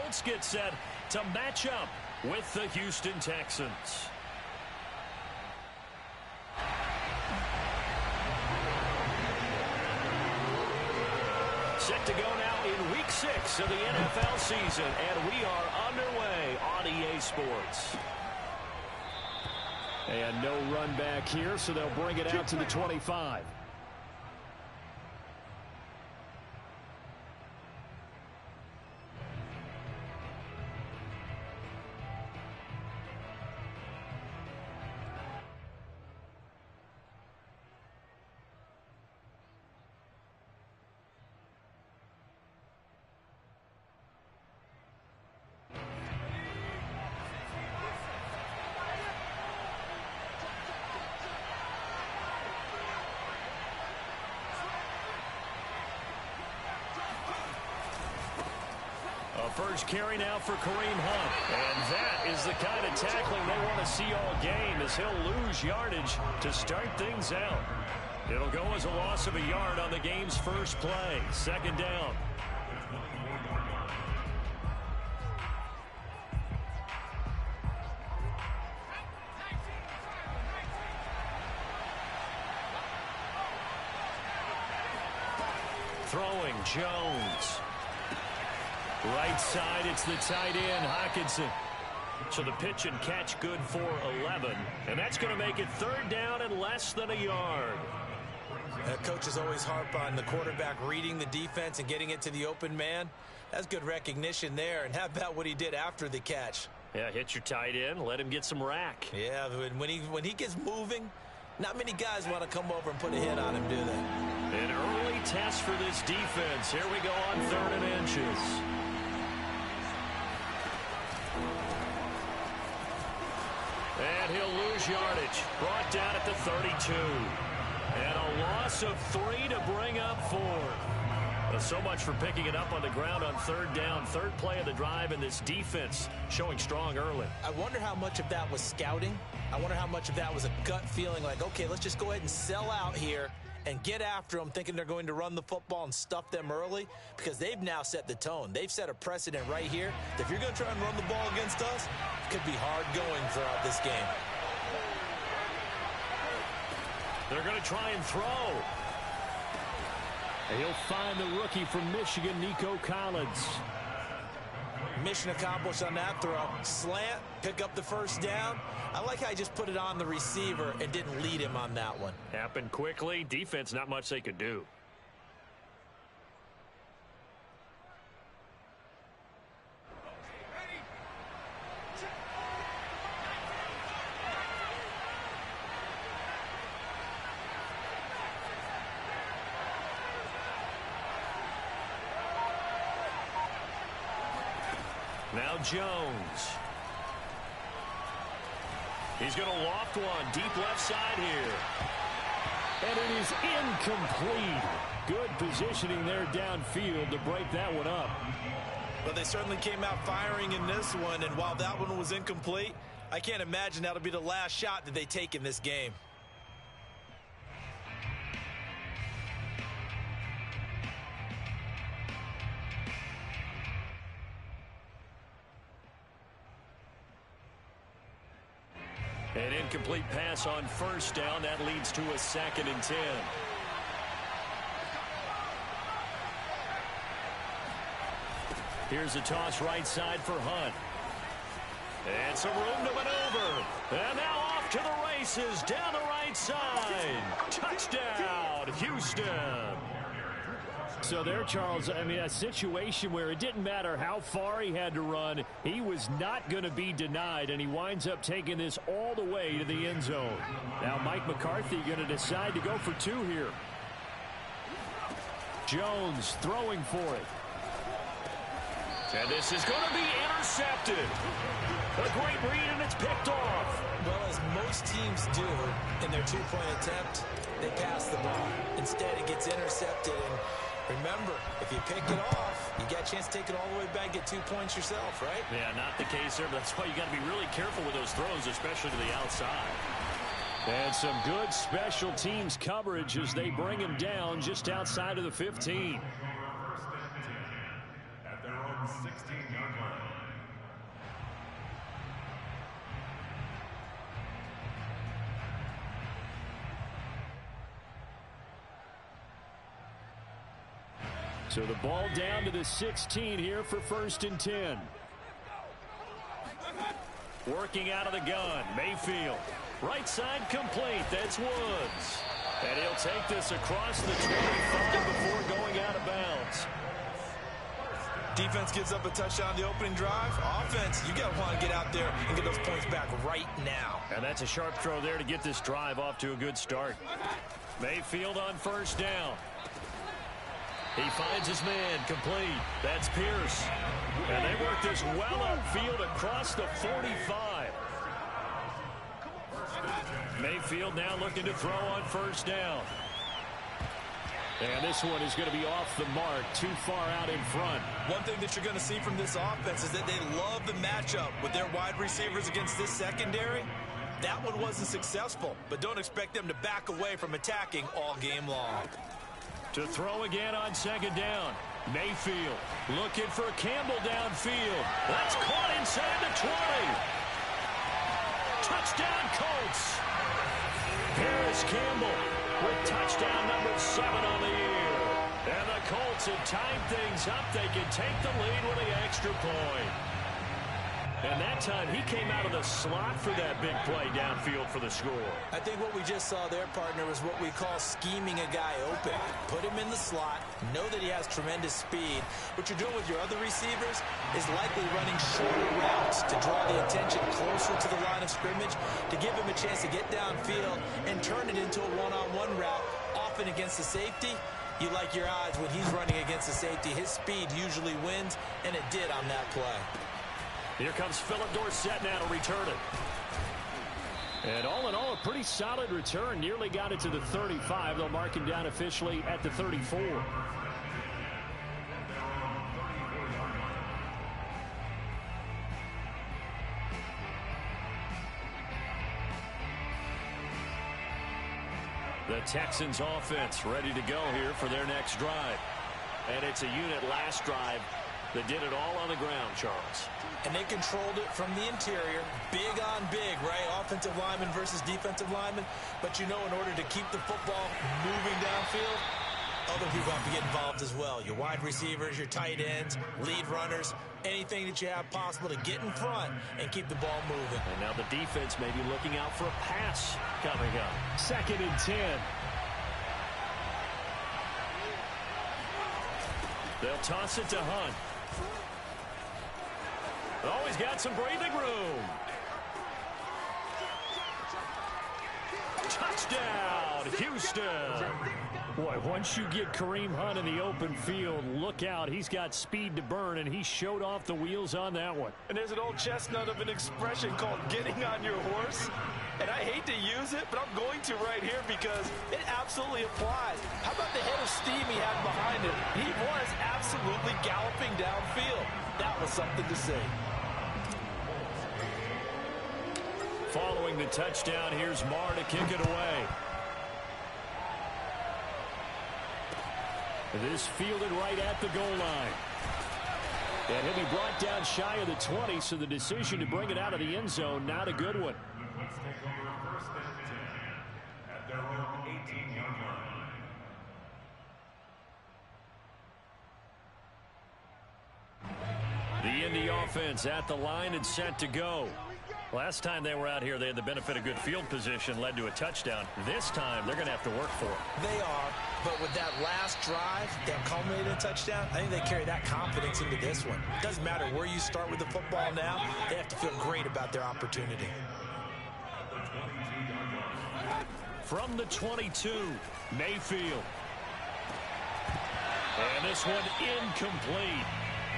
Colts get set to match up with the Houston Texans. Set to go now in Week 6 of the NFL season, and we are underway on EA Sports. And no run back here, so they'll bring it out to the 25. First carry now for Kareem Hunt. And that is the kind of tackling they want to see all game, as he'll lose yardage to start things out. It'll go as a loss of a yard on the game's first play. Second down. Throwing Jones. Right side, it's the tight end, Hockenson. So the pitch and catch good for 11. And that's going to make it third down and less than a yard. Coaches always harp on the quarterback reading the defense and getting it to the open man. That's good recognition there. And how about what he did after the catch? Yeah, hit your tight end, let him get some rack. Yeah, when he gets moving, not many guys want to come over and put a hit on him, do they? An early test for this defense. Here we go on 3rd and inches. And he'll lose yardage. Brought down at the 32. And a loss of 3 to bring up 4. Well, so much for picking it up on the ground on 3rd down. Third play of the drive, and this defense showing strong early. I wonder how much of that was scouting. I wonder how much of that was a gut feeling like, okay, let's just go ahead and sell out here and get after them, thinking they're going to run the football and stuff them early, because they've now set the tone. They've set a precedent right here that if you're going to try and run the ball against us, it could be hard going throughout this game. They're going to try and throw. And he'll find the rookie from Michigan, Nico Collins. Mission accomplished on that throw. Slant, pick up the first down. I like how he just put it on the receiver and didn't lead him on that one. Happened quickly. Defense, not much they could do. Now Jones. He's going to loft one deep left side here. And it is incomplete. Good positioning there downfield to break that one up. Well, they certainly came out firing in this one, and while that one was incomplete, I can't imagine that'll be the last shot that they take in this game. An incomplete pass on first down. That leads to a 2nd and 10. Here's a toss right side for Hunt. And some room to maneuver. And now off to the races down the right side. Touchdown, Houston. So there, Charles, I mean, a situation where it didn't matter how far he had to run, he was not going to be denied, and he winds up taking this all the way to the end zone. Now Mike McCarthy going to decide to go for 2 here. Jones throwing for it. And this is going to be intercepted. A great read, and it's picked off. Well, as most teams do in their 2-point attempt, they pass the ball. Instead, it gets intercepted, and remember, if you pick it off, you got a chance to take it all the way back, get 2 points yourself, right? Yeah, not the case there. That's why you got to be really careful with those throws, especially to the outside. And some good special teams coverage as they bring him down just outside of the 15. At their own 16-yard line. So the ball down to the 16 here for 1st and 10. Working out of the gun, Mayfield. Right side complete. That's Woods. And he'll take this across the 25 before going out of bounds. Defense gives up a touchdown the opening drive. Offense, you got to want to get out there and get those points back right now. And that's a sharp throw there to get this drive off to a good start. Mayfield on 1st down. He finds his man complete. That's Pierce. And they work this well upfield across the 45. Mayfield now looking to throw on 1st down. And this one is going to be off the mark, too far out in front. One thing that you're going to see from this offense is that they love the matchup with their wide receivers against this secondary. That one wasn't successful, but don't expect them to back away from attacking all game long. To throw again on 2nd down. Mayfield looking for Campbell downfield. That's caught inside the 20. Touchdown Colts. Here's Campbell with touchdown number 7 on the year. And the Colts have tied things up. They can take the lead with an extra point. And that time he came out of the slot for that big play downfield for the score. I think what we just saw there, partner, was what we call scheming a guy open. Put him in the slot, know that he has tremendous speed. What you're doing with your other receivers is likely running shorter routes to draw the attention closer to the line of scrimmage, to give him a chance to get downfield and turn it into a one-on-one route, often against the safety. You like your odds when he's running against the safety. His speed usually wins, and it did on that play. Here comes Philip Dorsett now to return it. And all in all, a pretty solid return. Nearly got it to the 35. They'll mark him down officially at the 34. The Texans offense ready to go here for their next drive. And it's a unit last drive that did it all on the ground, Charles. And they controlled it from the interior. Big on big, right? Offensive lineman versus defensive lineman. But you know, in order to keep the football moving downfield, other people have to get involved as well. Your wide receivers, your tight ends, lead runners, anything that you have possible to get in front and keep the ball moving. And now the defense may be looking out for a pass coming up. 2nd and 10. They'll toss it to Hunt. Oh, he's got some breathing room. Touchdown, Houston. Boy, once you get Kareem Hunt in the open field, look out. He's got speed to burn, and he showed off the wheels on that one. And there's an old chestnut of an expression called getting on your horse. And I hate to use it, but I'm going to right here because it absolutely applies. How about the head of steam he had behind him? He was absolutely galloping downfield. That was something to see. Following the touchdown, here's Marr to kick it away. This fielded right at the goal line. And he'll be brought down shy of the 20, so the decision to bring it out of the end zone, not a good one. Let's take over 1st and 10 at their own 18-yard line. The Indy offense at the line and set to go. Last time they were out here, they had the benefit of good field position, led to a touchdown. This time, they're going to have to work for it. They are, but with that last drive that culminated in a touchdown, I think they carry that confidence into this one. It doesn't matter where you start with the football now. They have to feel great about their opportunity. From the 22, Mayfield. And this one incomplete.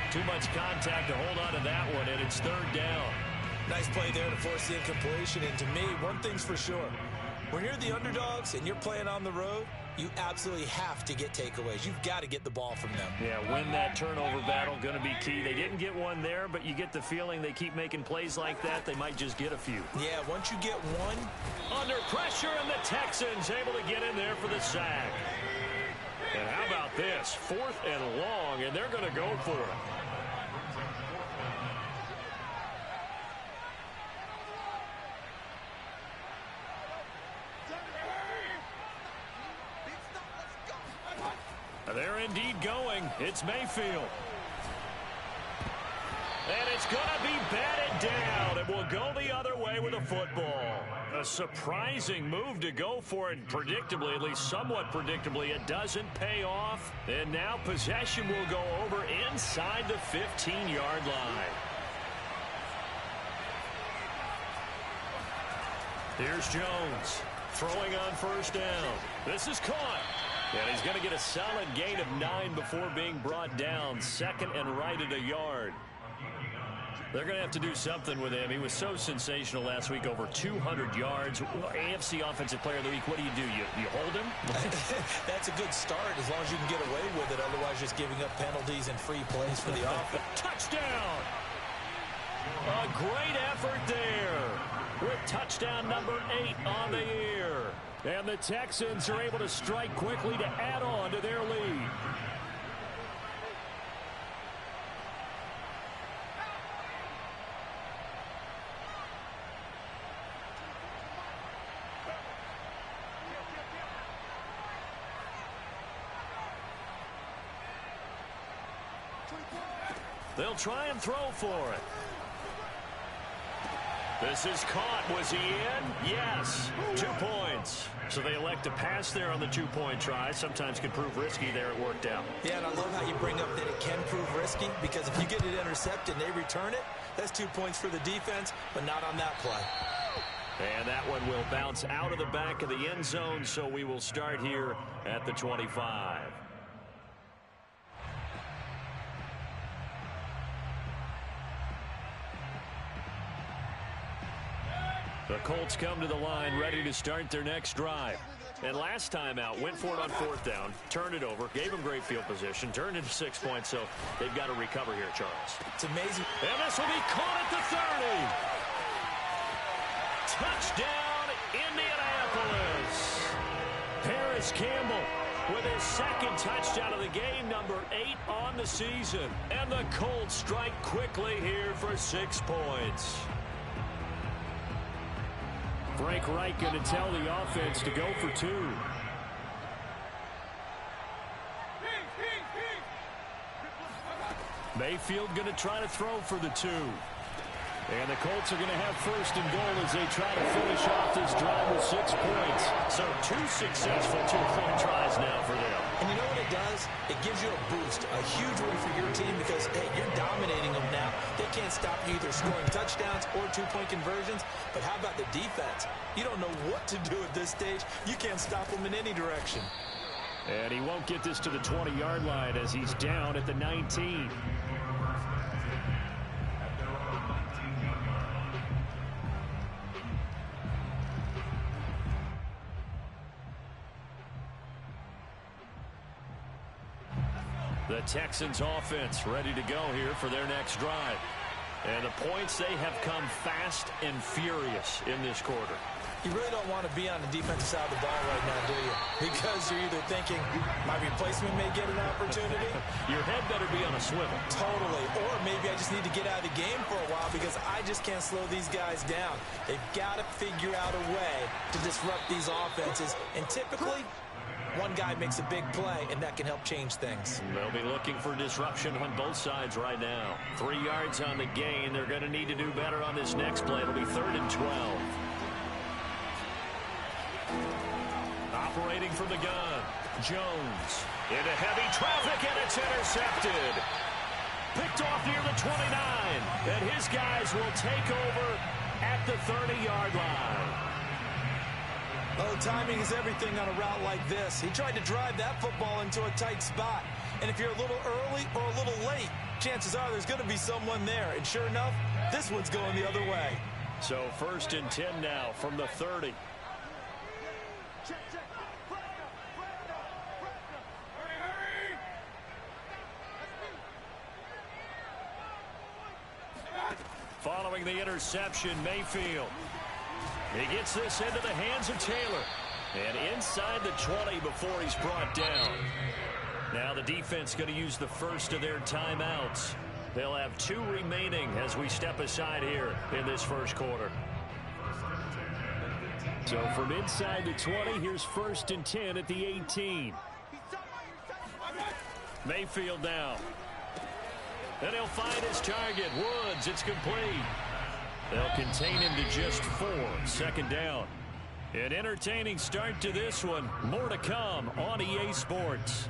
Too much contact to hold on to that one, and it's 3rd down. Nice play there to force the incompletion. And to me, one thing's for sure. When you're the underdogs and you're playing on the road, you absolutely have to get takeaways. You've got to get the ball from them. Yeah, win that turnover battle, going to be key. They didn't get one there, but you get the feeling they keep making plays like that, they might just get a few. Yeah, once you get one. Under pressure, and the Texans able to get in there for the sack. And how about this? 4th and long, and they're going to go for it. They're indeed going. It's Mayfield. And it's going to be batted down. It will go the other way with a football. A surprising move to go for it. Predictably, at least somewhat predictably, it doesn't pay off. And now possession will go over inside the 15-yard line. Here's Jones throwing on first down. This is caught. And he's going to get a solid gain of 9 before being brought down. Second and right at a yard. They're going to have to do something with him. He was so sensational last week, over 200 yards. AFC Offensive Player of the Week, what do? You hold him? That's a good start as long as you can get away with it. Otherwise, just giving up penalties and free plays for the offense. Touchdown! A great effort there with touchdown number 8 on the year. And the Texans are able to strike quickly to add on to their lead. They'll try and throw for it. This is caught. Was he in? Yes. 2 points. So they elect to pass there on the 2-point try. Sometimes can prove risky there. It worked out. Yeah, and I love how you bring up that it can prove risky, because if you get it intercepted and they return it, that's 2 points for the defense, but not on that play. And that one will bounce out of the back of the end zone, so we will start here at the 25. The Colts come to the line ready to start their next drive. And last time out, went for it on 4th down, turned it over, gave them great field position, turned into 6 points, so they've got to recover here, Charles. It's amazing. And this will be caught at the 30. Touchdown, Indianapolis. Paris Campbell with his second touchdown of the game, number 8 on the season. And the Colts strike quickly here for 6 points. Frank Reich going to tell the offense to go for 2. Mayfield going to try to throw for the 2. And the Colts are going to have first and goal as they try to finish off this drive with 6 points. So 2 successful 2-point tries now for them. And you know what it does? It gives you a boost, a huge one for your team, because, hey, you're dominating them now. They can't stop you either scoring touchdowns or 2-point conversions. But how about the defense? You don't know what to do at this stage. You can't stop them in any direction. And he won't get this to the 20-yard line as he's down at the 19. The Texans offense ready to go here for their next drive. And the points, they have come fast and furious in this quarter. You really don't want to be on the defensive side of the ball right now, do you? Because you're either thinking, my replacement may get an opportunity. Your head better be on a swivel. Totally. Or maybe I just need to get out of the game for a while because I just can't slow these guys down. They've got to figure out a way to disrupt these offenses. And typically, one guy makes a big play, and that can help change things. They'll be looking for disruption on both sides right now. 3 yards on the gain. They're going to need to do better on this next play. It'll be 3rd and 12. Operating from the gun, Jones into heavy traffic, and it's intercepted. Picked off near the 29, and his guys will take over at the 30-yard line. Oh, timing is everything on a route like this. He tried to drive that football into a tight spot. And if you're a little early or a little late, chances are there's going to be someone there. And sure enough, this one's going the other way. So 1st and 10 now from the 30. Following the interception, Mayfield. He gets this into the hands of Taylor. And inside the 20 before he's brought down. Now the defense going to use the first of their timeouts. They'll have 2 remaining as we step aside here in this first quarter. So from inside the 20, here's 1st and 10 at the 18. Mayfield now. And he'll find his target. Woods, it's complete. They'll contain him to just 4. Second down. An entertaining start to this one. More to come on EA Sports.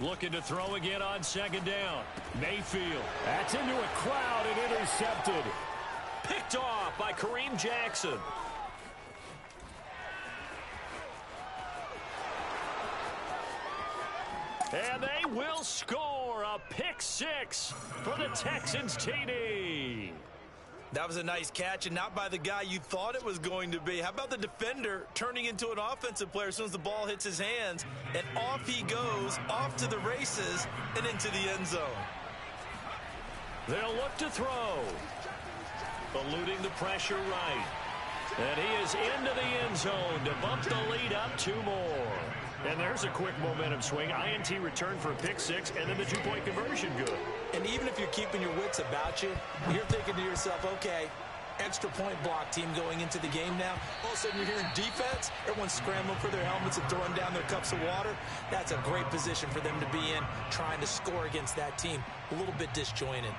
Looking to throw again on second down. Mayfield. That's into a crowd and intercepted. Picked off by Kareem Jackson. And they will score a pick 6 for the Texans TD. That was a nice catch, and not by the guy you thought it was going to be. How about the defender turning into an offensive player as soon as the ball hits his hands, and off he goes, off to the races, and into the end zone. They'll look to throw. Eluding the pressure right. And he is into the end zone to bump the lead up 2 more. And there's a quick momentum swing. INT return for a pick 6, and then the 2-point conversion good. And even if you're keeping your wits about you, you're thinking to yourself, okay, extra point block team going into the game now. All of a sudden you're hearing defense. Everyone's scrambling for their helmets and throwing down their cups of water. That's a great position for them to be in, trying to score against that team. A little bit disjointed.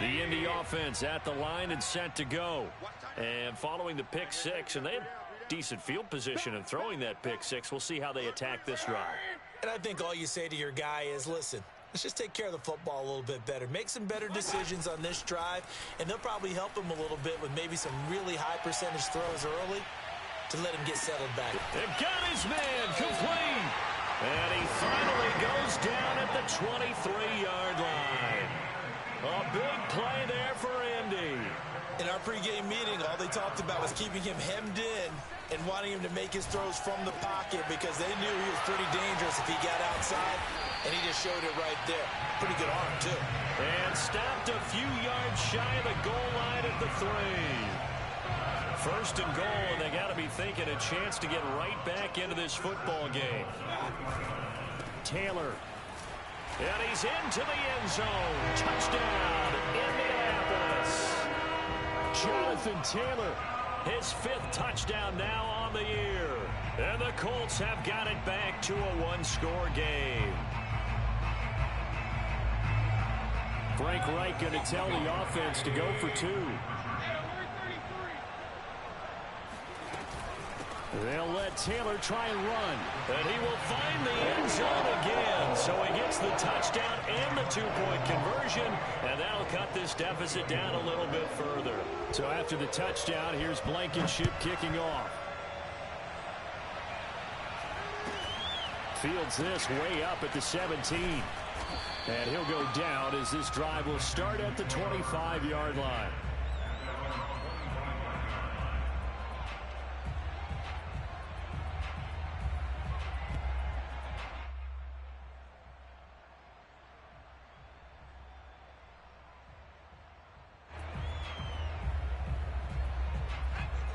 The Indy offense at the line and set to go. And following the pick 6, and they have decent field position in throwing that pick 6. We'll see how they attack this drive. And I think all you say to your guy is, listen, let's just take care of the football a little bit better. Make some better decisions on this drive, and they'll probably help him a little bit with maybe some really high percentage throws early to let him get settled back. They've got his man complete. And he finally goes down at the 23-yard line. A big play there for Indy. In our pregame meeting, all they talked about was keeping him hemmed in and wanting him to make his throws from the pocket because they knew he was pretty dangerous if he got outside, and he just showed it right there. Pretty good arm, too. And stopped a few yards shy of the goal line at the 3. First and goal, and they got to be thinking a chance to get right back into this football game. Taylor. And he's into the end zone. Touchdown, Indianapolis. Jonathan Taylor, his 5th touchdown now on the year. And the Colts have got it back to a 1-score game. Frank Reich going to tell the offense to go for 2. They'll let Taylor try and run. And he will find the end zone again. So he gets the touchdown and the 2-point conversion. And that'll cut this deficit down a little bit further. So after the touchdown, here's Blankenship kicking off. Fields this way up at the 17. And he'll go down as this drive will start at the 25-yard line.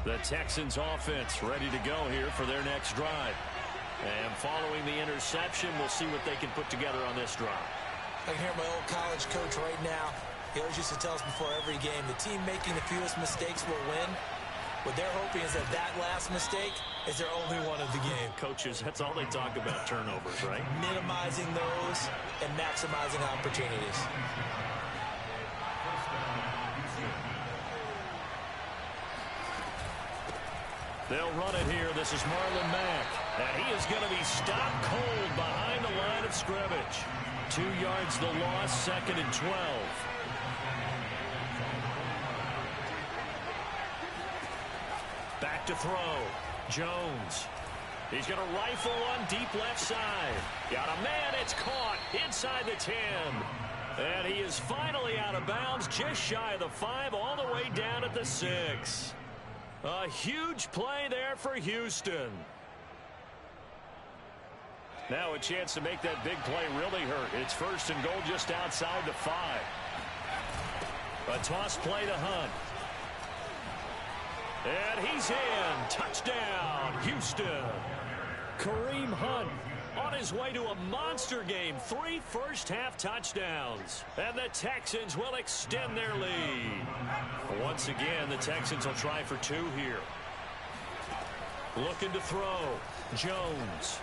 The Texans offense ready to go here for their next drive. And following the interception, we'll see what they can put together on this drive. I can hear my old college coach right now. He always used to tell us before every game, the team making the fewest mistakes will win. What they're hoping is that that last mistake is their only one of the game. Coaches, that's all they talk about, turnovers, right? Minimizing those and maximizing opportunities. They'll run it here. This is Marlon Mack. And he is going to be stopped cold behind the line of scrimmage. 2 yards the loss, 2nd and 12. Back to throw. Jones. He's going to rifle one deep left side. Got a man. It's caught inside the 10. And he is finally out of bounds, just shy of the 5, all the way down at the 6. A huge play there for Houston. Now a chance to make that big play really hurt. It's 1st and goal just outside the 5. A toss play to Hunt. And he's in. Touchdown, Houston. Kareem Hunt on his way to a monster game. 3 first-half touchdowns. And the Texans will extend their lead. Once again, the Texans will try for 2 here. Looking to throw. Jones.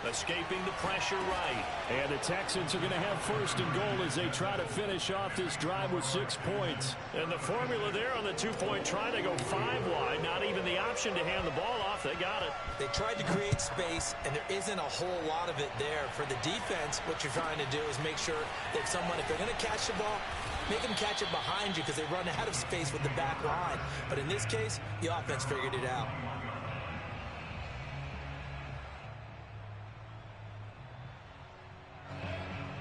Escaping the pressure right. And the Texans are going to have 1st and goal as they try to finish off this drive with 6 points. And the formula there on the 2-point try to go 5 wide. Not even the option to hand the ball off. They got it. They tried to create space, and there isn't a whole lot of it there. For the defense, what you're trying to do is make sure that someone, if they're going to catch the ball, make them catch it behind you because they run out of space with the back line. But in this case, the offense figured it out.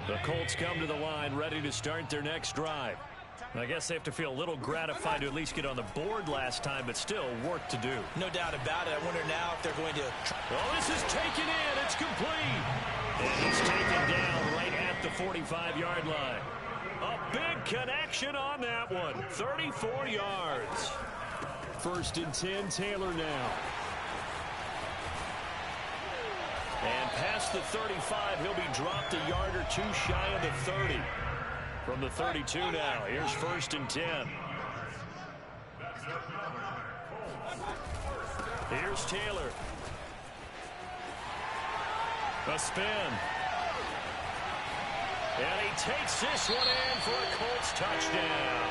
The Colts come to the line ready to start their next drive. I guess they have to feel a little gratified to at least get on the board last time, but still work to do. No doubt about it. I wonder now if they're going to... Oh, this is taken in. It's complete. And he's taken down right at the 45-yard line. A big connection on that one. 34 yards. 1st and 10, Taylor now. And past the 35, he'll be dropped a yard or 2 shy of the 30. From the 32 now, here's 1st and 10. Here's Taylor. A spin. And he takes this one in for a Colts touchdown.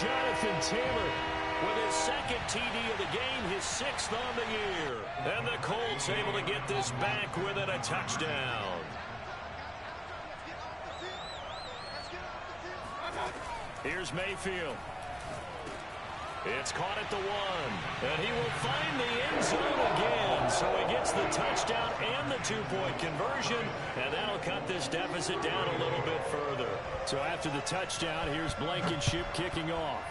Jonathan Taylor with his 2nd TD of the game, his 6th on the year. And the Colts able to get this back within a touchdown. Here's Mayfield. It's caught at the 1. And he will find the end zone again. So he gets the touchdown and the 2-point conversion. And that'll cut this deficit down a little bit further. So after the touchdown, here's Blankenship kicking off.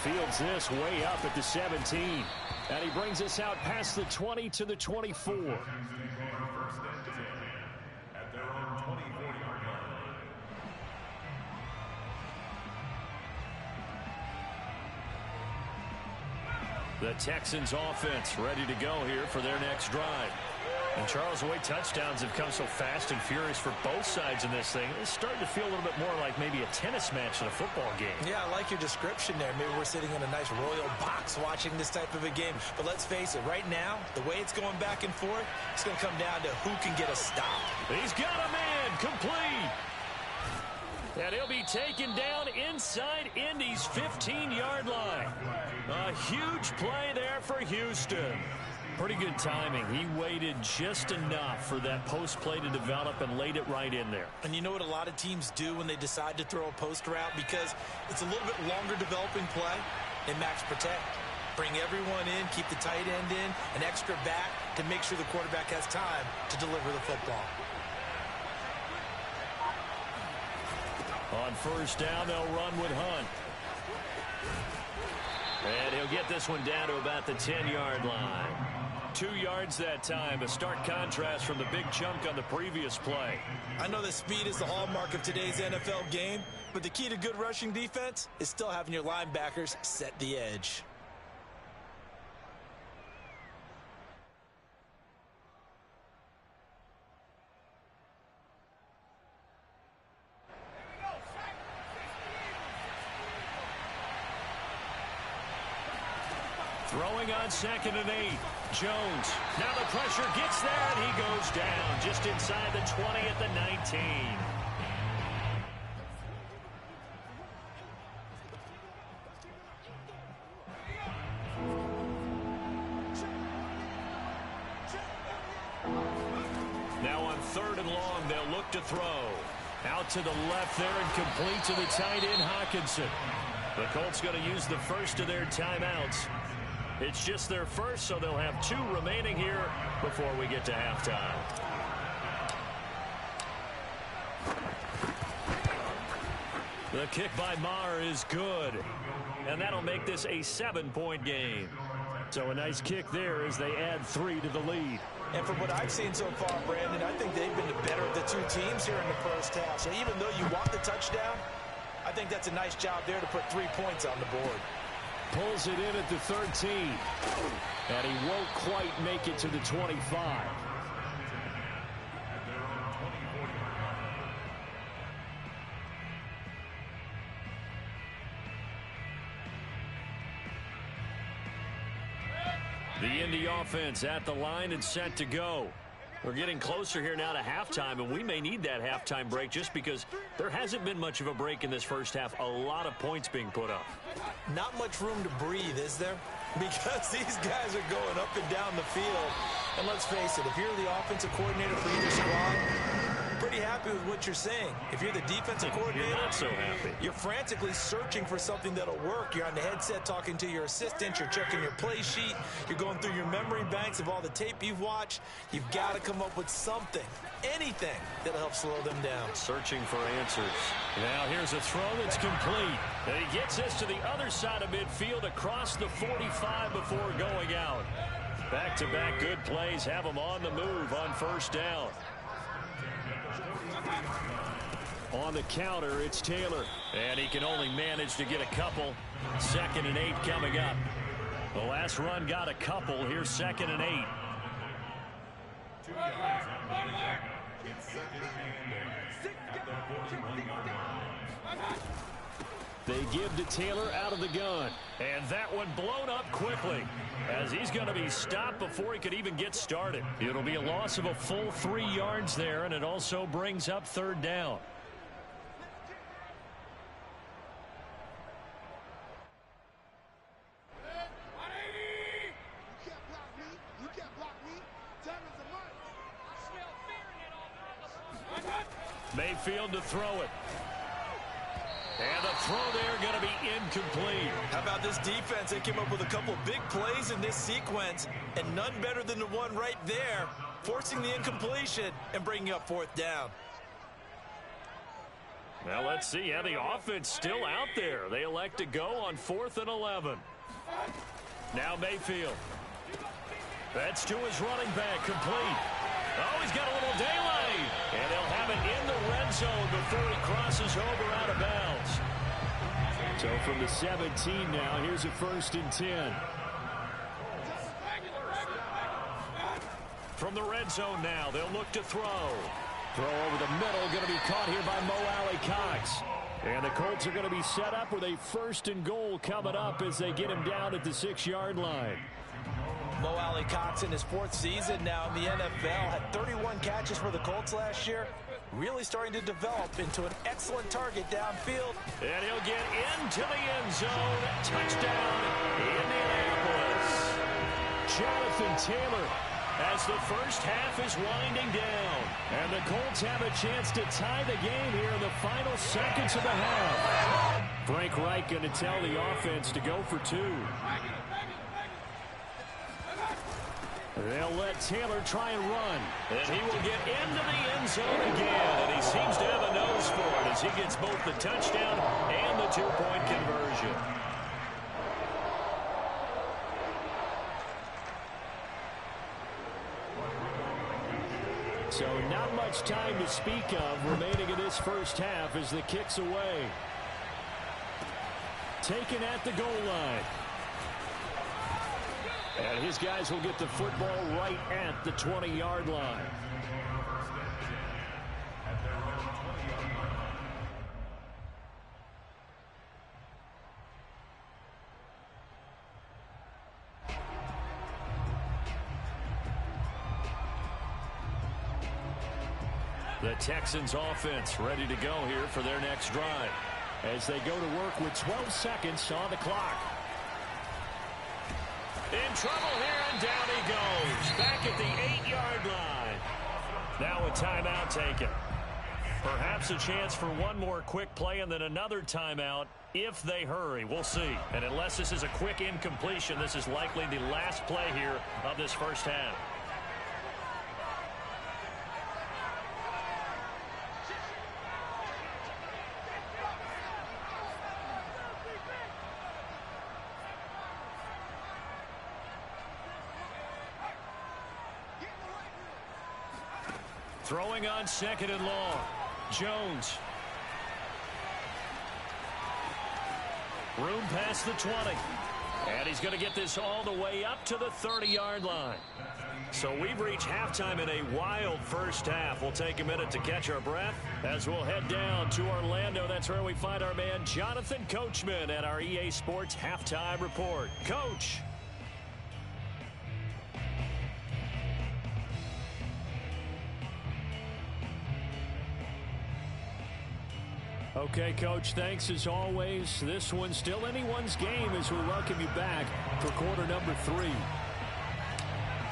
Fields this way up at the 17. And he brings us out past the 20 to the 24. The Texans offense ready to go here for their next drive. And Charles, the way touchdowns have come so fast and furious for both sides in this thing, it's starting to feel a little bit more like maybe a tennis match in a football game. Yeah, I like your description there. Maybe we're sitting in a nice royal box watching this type of a game. But let's face it, right now, the way it's going back and forth, it's going to come down to who can get a stop. He's got a man complete. And he'll be taken down inside Indy's 15-yard line. A huge play there for Houston. Pretty good timing. He waited just enough for that post play to develop and laid it right in there. And you know what a lot of teams do when they decide to throw a post route? Because it's a little bit longer developing play. They max protect. Bring everyone in, keep the tight end in, an extra back to make sure the quarterback has time to deliver the football. On 1st down, they'll run with Hunt. And he'll get this one down to about the 10-yard line. 2 yards that time, a stark contrast from the big chunk on the previous play. I know that speed is the hallmark of today's NFL game, but the key to good rushing defense is still having your linebackers set the edge. Throwing on 2nd and 8. Jones. Now the pressure gets there, and he goes down just inside the 20 at the 19. Now on 3rd and long, they'll look to throw. Out to the left there and complete to the tight end, Hockenson. The Colts going to use the first of their timeouts. It's just their first, so they'll have 2 remaining here before we get to halftime. The kick by Maher is good, and that'll make this a 7-point game. So a nice kick there as they add 3 to the lead. And from what I've seen so far, Brandon, I think they've been the better of the 2 teams here in the first half. So even though you want the touchdown, I think that's a nice job there to put 3 points on the board. Pulls it in at the 13. And he won't quite make it to the 25. The Indy offense at the line and set to go. We're getting closer here now to halftime, and we may need that halftime break just because there hasn't been much of a break in this first half. A lot of points being put up. Not much room to breathe, is there? Because these guys are going up and down the field. And let's face it, if you're the offensive coordinator for either squad, pretty happy with what you're saying. If you're the defensive coordinator, you're not so happy. You're frantically searching for something that'll work. You're on the headset talking to your assistant. You're checking your play sheet. You're going through your memory banks of all the tape you've watched. You've got to come up with something, anything that'll help slow them down. Searching for answers. Now here's a throw that's complete. And he gets this to the other side of midfield across the 45 before going out. Back-to-back good plays have him on the move on first down. On the counter, it's Taylor. And he can only manage to get a couple. 2nd and 8 coming up. The last run got a couple. Here's 2nd and 8. They give to Taylor out of the gun. And that one blown up quickly as he's going to be stopped before he could even get started. It'll be a loss of a full 3 yards there, and it also brings up 3rd down. Mayfield to throw it. And the throw there going to be incomplete. How about this defense? They came up with a couple of big plays in this sequence, and none better than the one right there, forcing the incompletion and bringing up 4th down. Well, let's see how the offense still out there. They elect to go on 4th and 11. Now Mayfield. That's to his running back, complete. Oh, he's got a little daylight. And they'll have it in the red zone before he crosses over out of bounds. So from the 17 now, here's a 1st and 10. From the red zone now, they'll look to throw. Throw over the middle, going to be caught here by Mo Alley-Cox. And the Colts are going to be set up with a 1st and goal coming up as they get him down at the 6-yard line. Mo Alley-Cox in his 4th season now in the NFL had 31 catches for the Colts last year. Really starting to develop into an excellent target downfield. And he'll get into the end zone. Touchdown, Indianapolis. Jonathan Taylor as the first half is winding down. And the Colts have a chance to tie the game here in the final seconds of the half. Frank Reich going to tell the offense to go for 2. They'll let Taylor try and run. And he will get into the end zone again. And he seems to have a nose for it as he gets both the touchdown and the 2-point conversion. So not much time to speak of remaining in this first half as the kick's away. Taken at the goal line. And his guys will get the football right at the 20-yard line. The Texans offense ready to go here for their next drive as they go to work with 12 seconds on the clock. In trouble here, and down he goes. Back at the 8-yard line. Now a timeout taken. Perhaps a chance for one more quick play and then another timeout if they hurry. We'll see. And unless this is a quick incompletion, this is likely the last play here of this first half. Throwing on 2nd and long. Jones. Room past the 20. And he's going to get this all the way up to the 30-yard line. So we've reached halftime in a wild first half. We'll take a minute to catch our breath as we'll head down to Orlando. That's where we find our man Jonathan Coachman at our EA Sports Halftime Report. Coach. Okay, Coach, thanks as always. This one's still anyone's game as we welcome you back for quarter number 3.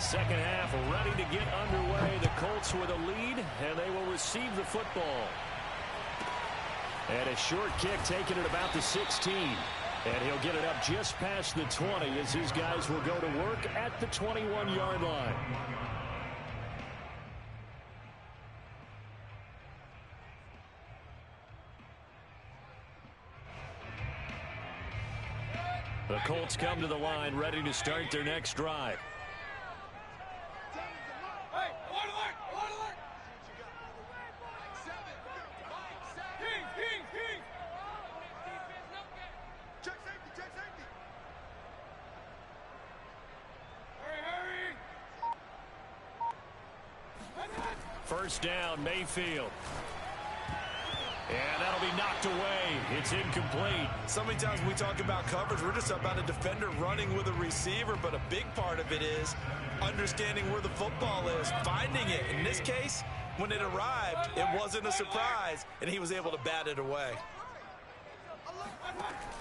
Second half ready to get underway. The Colts with a lead, and they will receive the football. And a short kick taken at about the 16. And he'll get it up just past the 20 as his guys will go to work at the 21-yard line. The Colts come to the line ready to start their next drive. First down, Mayfield. And that'll be knocked away. It's incomplete. So many times when we talk about coverage, we're just about a defender running with a receiver, but a big part of it is understanding where the football is, finding it. In this case, when it arrived, it wasn't a surprise, and he was able to bat it away.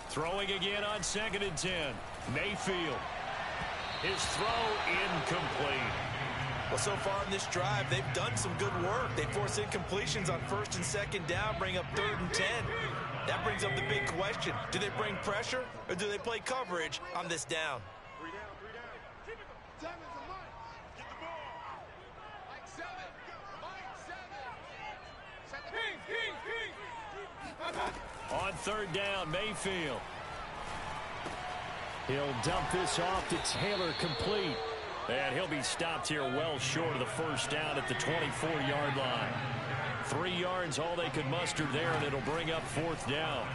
Throwing again on 2nd and 10. Mayfield. His throw incomplete. Well, so far in this drive, they've done some good work. They force incompletions on 1st and 2nd down, bring up 3rd and 10. That brings up the big question. Do they bring pressure, or do they play coverage on this down? On 3rd down, Mayfield. He'll dump this off to Taylor, complete. And he'll be stopped here well short of the first down at the 24-yard line. 3 yards, all they could muster there, and it'll bring up 4th down.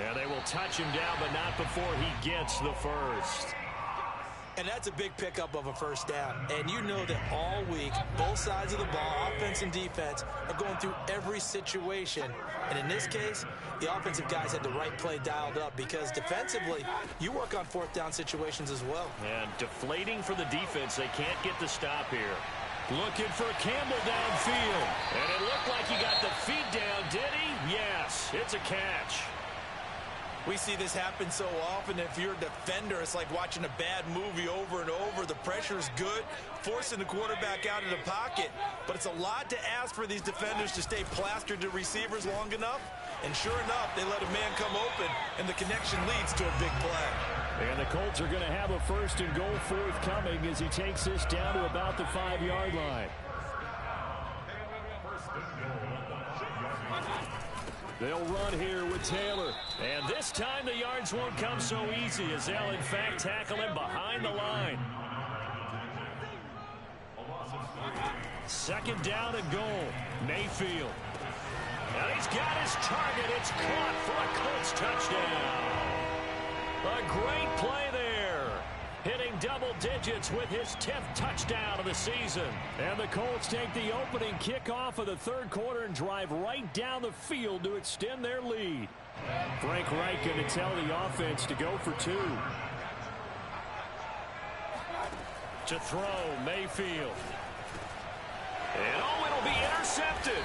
And they will touch him down, but not before he gets the first. And that's a big pickup of a first down. And you know that all week, both sides of the ball, offense and defense, are going through every situation. And in this case, the offensive guys had the right play dialed up because defensively, you work on 4th down situations as well. And deflating for the defense. They can't get the stop here. Looking for Campbell downfield. And it looked like he got the feet down, did he? Yes, it's a catch. We see this happen so often. If you're a defender, it's like watching a bad movie over and over. The pressure is good, forcing the quarterback out of the pocket. But it's a lot to ask for these defenders to stay plastered to receivers long enough. And sure enough, they let a man come open, and the connection leads to a big play. And the Colts are going to have a 1st and goal forthcoming as he takes this down to about the 5-yard line. They'll run here with Taylor. And this time the yards won't come so easy as they'll in fact tackle him behind the line. 2nd down and goal. Mayfield. And he's got his target. It's caught for a Colts touchdown. A great play there. Hitting double digits with his 10th touchdown of the season. And the Colts take the opening kickoff of the 3rd quarter and drive right down the field to extend their lead. Frank Reich going to tell the offense to go for 2. To throw, Mayfield. And oh, it'll be intercepted.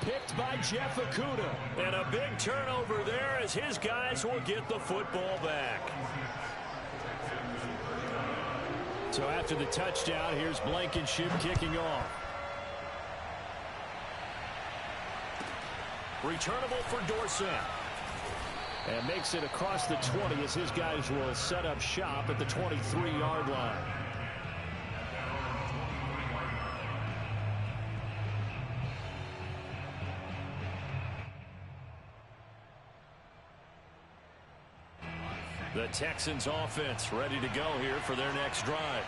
Picked by Jeff Okudah. And a big turnover there as his guys will get the football back. So after the touchdown, here's Blankenship kicking off. Returnable for Dorsett. And makes it across the 20 as his guys will set up shop at the 23-yard line. The Texans offense ready to go here for their next drive.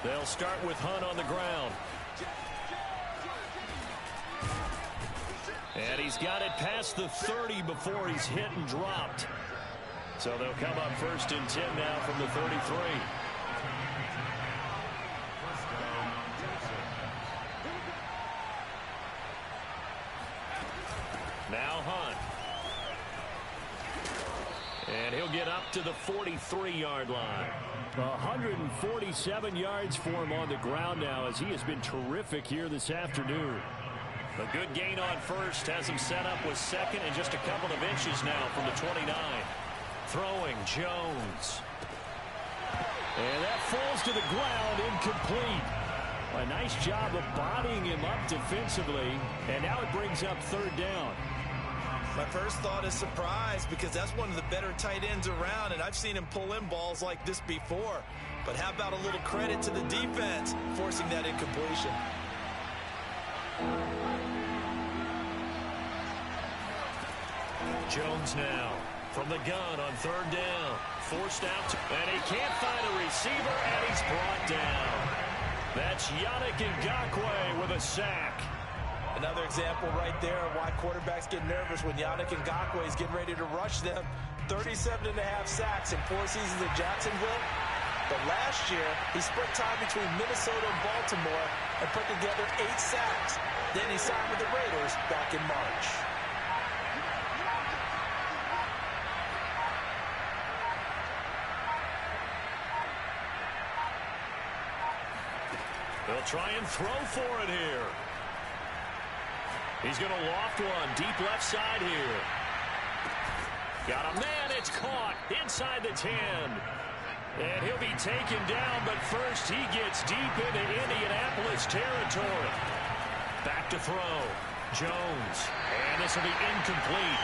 They'll start with Hunt on the ground. And he's got it past the 30 before he's hit and dropped. So they'll come up 1st and 10 now from the 33. Now Hunt. And he'll get up to the 43-yard line. 147 yards for him on the ground now as he has been terrific here this afternoon. A good gain on 1st has him set up with 2nd and just a couple of inches now from the 29. Throwing Jones. And that falls to the ground, incomplete. A nice job of bodying him up defensively. And now it brings up 3rd down. My first thought is surprise because that's one of the better tight ends around, and I've seen him pull in balls like this before. But how about a little credit to the defense forcing that incompletion? Jones now from the gun on 3rd down. Forced out, and he can't find a receiver, and he's brought down. That's Yannick Ngakoue with a sack. Another example right there of why quarterbacks get nervous when Yannick Ngakoue is getting ready to rush them. 37.5 sacks in 4 seasons at Jacksonville. But last year, he split time between Minnesota and Baltimore and put together 8 sacks. Then he signed with the Raiders back in March. They'll try and throw for it here. He's going to loft one deep left side here. Got a man. It's caught inside the 10. And he'll be taken down, but first he gets deep into Indianapolis territory. Back to throw. Jones. And this will be incomplete.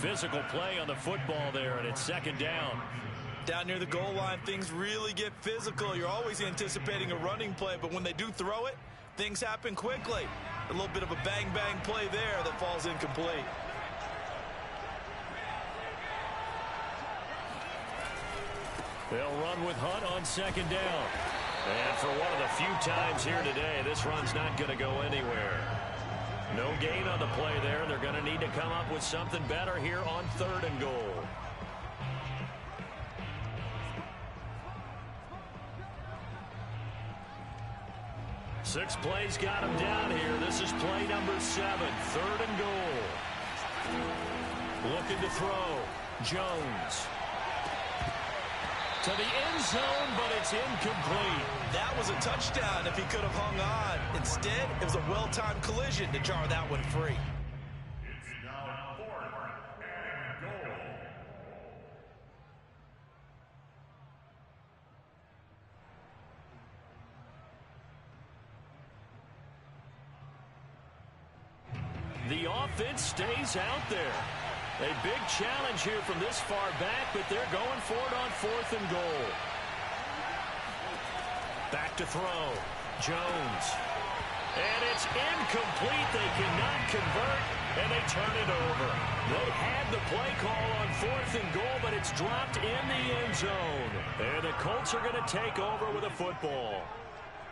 Physical play on the football there, and it's 2nd down. Down near the goal line, things really get physical. You're always anticipating a running play, but when they do throw it, things happen quickly. A little bit of a bang-bang play there that falls incomplete. They'll run with Hunt on 2nd down. And for one of the few times here today, this run's not going to go anywhere. No gain on the play there. They're going to need to come up with something better here on 3rd and goal. Six plays got him down here. This is play number 7. 3rd and goal. Looking to throw. Jones. To the end zone, but it's incomplete. That was a touchdown if he could have hung on. Instead, it was a well-timed collision to jar that one free. It's now 4th and goal. The offense stays out there. A big challenge here from this far back, but they're going for it on 4th and goal. Back to throw. Jones. And it's incomplete. They cannot convert, and they turn it over. They had the play call on 4th and goal, but it's dropped in the end zone. And the Colts are going to take over with a football.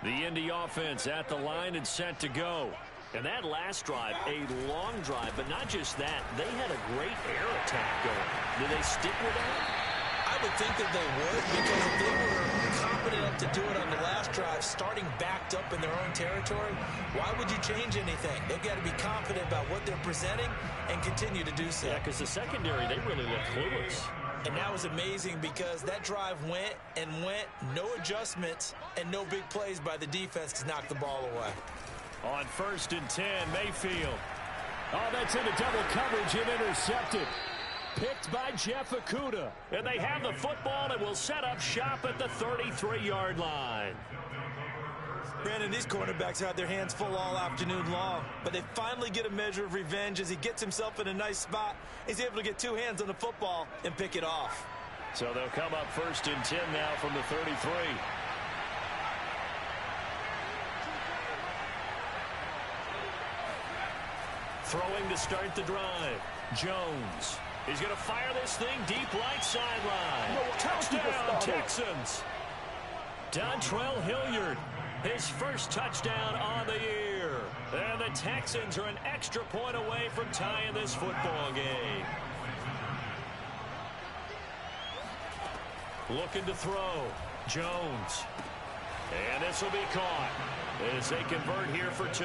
The Indy offense at the line and set to go. And that last drive, a long drive, but not just that. They had a great air attack going. Do they stick with that? I would think that they would, because if they were confident enough to do it on the last drive, starting backed up in their own territory, why would you change anything? They've got to be confident about what they're presenting and continue to do so. Yeah, because the secondary, they really look clueless. And that was amazing because that drive went and went, no adjustments, and no big plays by the defense to knock the ball away. On 1st and 10, Mayfield. Oh, that's into double coverage and intercepted. Picked by Jeff Okudah. And they have the football and will set up shop at the 33-yard line. Brandon, these cornerbacks had their hands full all afternoon long, but they finally get a measure of revenge as he gets himself in a nice spot. He's able to get 2 hands on the football and pick it off. So they'll come up 1st and 10 now from the 33. Throwing to start the drive. Jones. He's going to fire this thing deep right sideline. Touchdown, Texans. Dontrell Hilliard. his first touchdown on the year. And the Texans are an extra point away from tying this football game. Looking to throw. Jones. And this will be caught as they convert here for 2.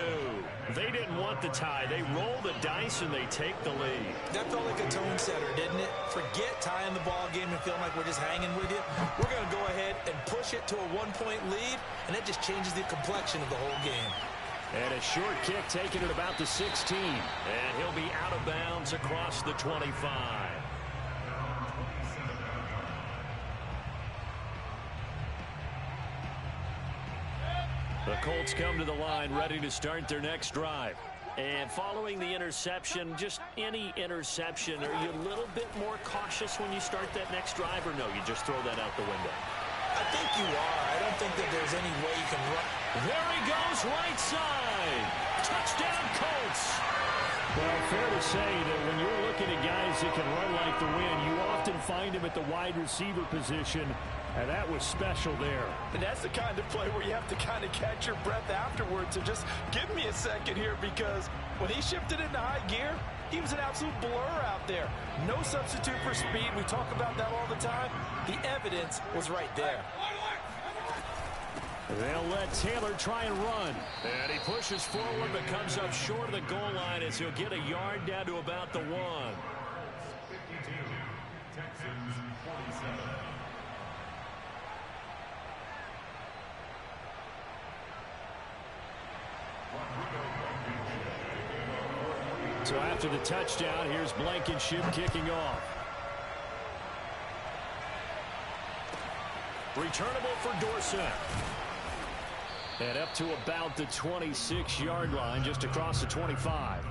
They didn't want the tie. They roll the dice and they take the lead. That felt like a tone setter, didn't it? Forget tying the ball game and feeling like we're just hanging with you. We're going to go ahead and push it to a 1-point lead, and that just changes the complexion of the whole game. And a short kick taken at about the 16. And he'll be out of bounds across the 25. The Colts come to the line ready to start their next drive. And following the interception, just any interception, are you a little bit more cautious when you start that next drive, or no, you just throw that out the window? I think you are. I don't think that there's any way you can run. There he goes, right side. Touchdown, Colts. Well, fair to say that when you're looking at guys that can run like the wind, you often find them at the wide receiver position. And that was special there. And that's the kind of play where you have to kind of catch your breath afterwards. So just give me a second here, because when he shifted into high gear, he was an absolute blur out there. No substitute for speed. We talk about that all the time. The evidence was right there. They'll let Taylor try and run. And he pushes forward but comes up short of the goal line as he'll get a yard down to about the 1. 52, Texans 47. So after the touchdown, here's Blankenship kicking off. Returnable for Dorsett. And up to about the 26-yard line, just across the 25.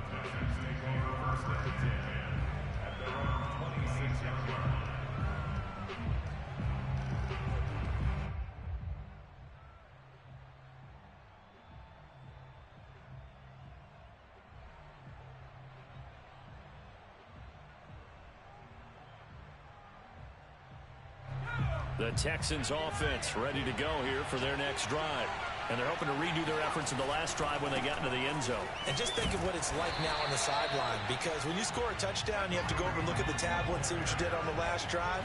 The Texans offense ready to go here for their next drive. And they're hoping to redo their efforts in the last drive when they got into the end zone. And just think of what it's like now on the sideline, because when you score a touchdown, you have to go over and look at the tablet and see what you did on the last drive.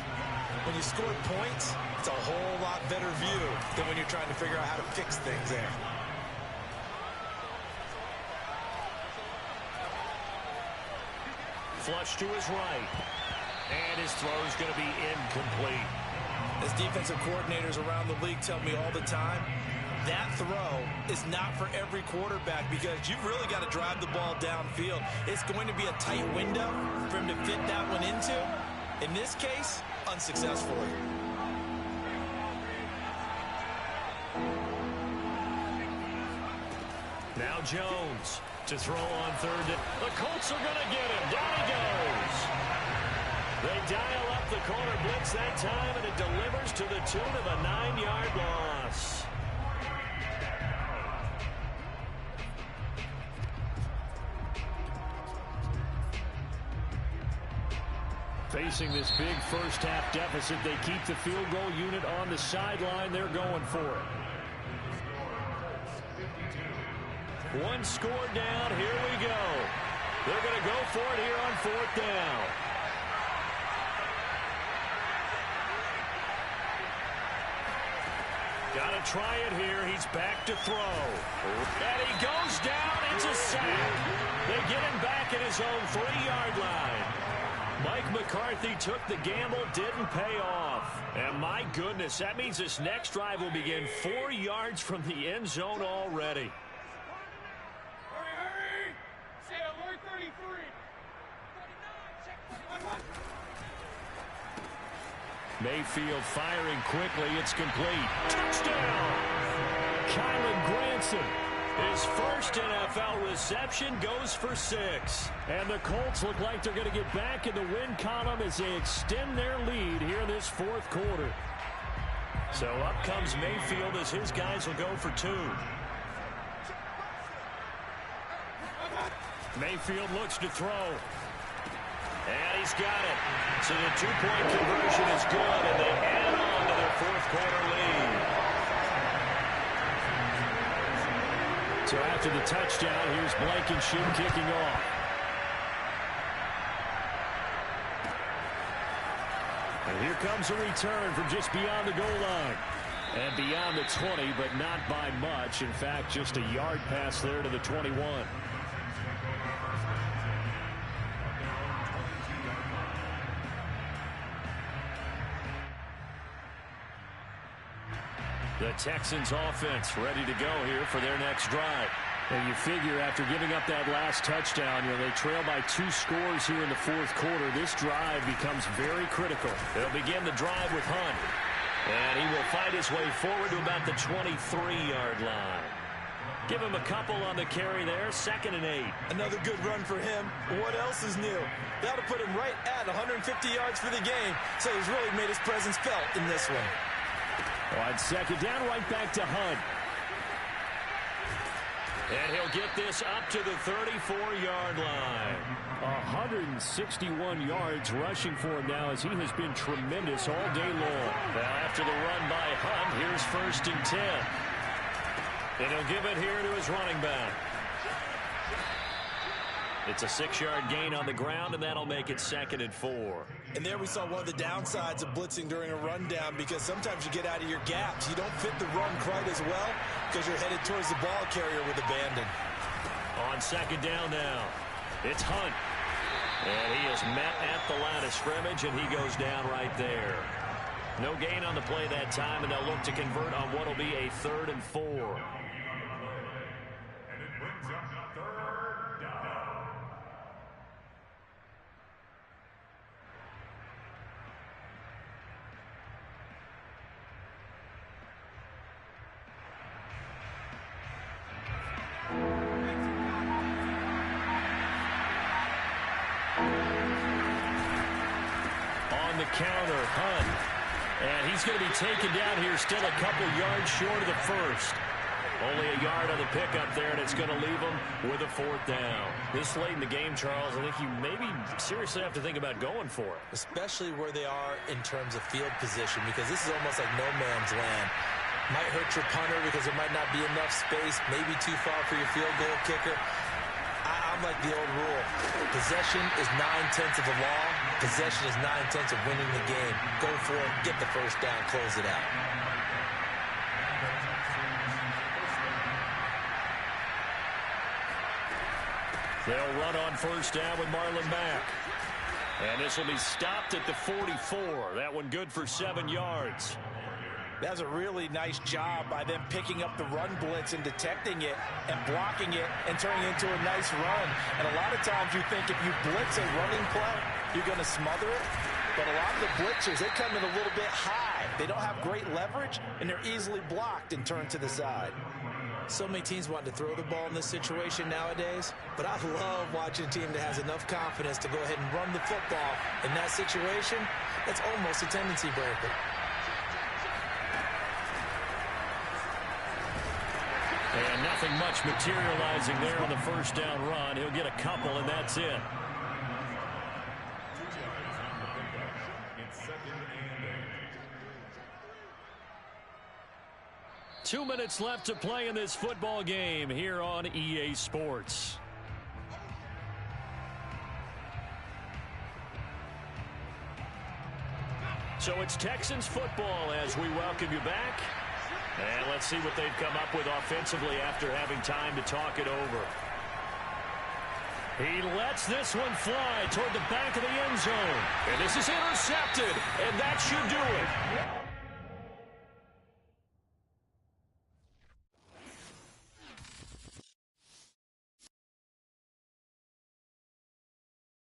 When you score points, it's a whole lot better view than when you're trying to figure out how to fix things there. Flush to his right. And his throw is going to be incomplete. As defensive coordinators around the league tell me all the time, that throw is not for every quarterback, because you've really got to drive the ball downfield. It's going to be a tight window for him to fit that one into. In this case, unsuccessfully. Now Jones to throw on third. The Colts are going to get him. Down he goes. They dial up the corner blitz that time, and it delivers to the tune of a 9-yard loss. Facing this big first-half deficit, they keep the field goal unit on the sideline. They're going for it. One score down. Here we go. They're going to go for it here on 4th down. Got to try it here. He's back to throw. And he goes down. It's a sack. They get him back at his own 3-yard line. Mike McCarthy took the gamble, didn't pay off. And my goodness, that means this next drive will begin 4 yards from the end zone already. Mayfield firing quickly. It's complete. Touchdown! Kylan Granson. His first NFL reception goes for 6. And the Colts look like they're going to get back in the win column as they extend their lead here in this 4th quarter. So up comes Mayfield as his guys will go for 2. Mayfield looks to throw. And he's got it. So the 2-point conversion is good, and they add on to their 4th quarter lead. So after the touchdown, here's Blankenship kicking off. And here comes a return from just beyond the goal line. And beyond the 20, but not by much. In fact, just a yard pass there to the 21. The Texans offense ready to go here for their next drive. And you figure after giving up that last touchdown, they trail by 2 scores here in the fourth quarter. This drive becomes very critical. They'll begin the drive with Hunt. And he will fight his way forward to about the 23-yard line. Give him a couple on the carry there, 2nd and 8. Another good run for him. What else is new? That'll put him right at 150 yards for the game. So he's really made his presence felt in this one. On 2nd down, right back to Hunt. And he'll get this up to the 34-yard line. 161 yards rushing for him now as he has been tremendous all day long. Now after the run by Hunt, here's 1st and 10. And he'll give it here to his running back. It's a 6-yard gain on the ground, and that'll make it 2nd and 4. And there we saw one of the downsides of blitzing during a rundown, because sometimes you get out of your gaps. You don't fit the run quite as well because you're headed towards the ball carrier with abandon. On 2nd down now, it's Hunt. And he is met at the line of scrimmage, and he goes down right there. No gain on the play that time, and they'll look to convert on what will be a 3rd and 4. And it brings up 3rd down. On the counter, Hunt. And he's going to be taken down here, still a couple yards short of the 1st. Only a yard on the pickup there, and it's going to leave him with a 4th down. This late in the game, Charles, I think you maybe seriously have to think about going for it. Especially where they are in terms of field position, because this is almost like no man's land. Might hurt your punter because there might not be enough space, maybe too far for your field goal kicker. I'm like the old rule. Possession is 9/10 of the law. Possession is 9/10 of winning the game. Go for it, get the 1st down, close it out. They'll run on 1st down with Marlon Mack. And this will be stopped at the 44. That one good for 7 yards. That's a really nice job by them picking up the run blitz and detecting it and blocking it and turning it into a nice run. And a lot of times you think if you blitz a running play, you're going to smother it. But a lot of the blitzers, they come in a little bit high. They don't have great leverage, and they're easily blocked and turned to the side. So many teams want to throw the ball in this situation nowadays, but I love watching a team that has enough confidence to go ahead and run the football in that situation. That's almost a tendency breaker. And nothing much materializing there on the 1st down run. He'll get a couple, and that's it. It's 2nd and 8. 2 minutes left to play in this football game here on EA Sports. So it's Texans football as we welcome you back. And let's see what they've come up with offensively after having time to talk it over. He lets this one fly toward the back of the end zone. And this is intercepted, and that should do it.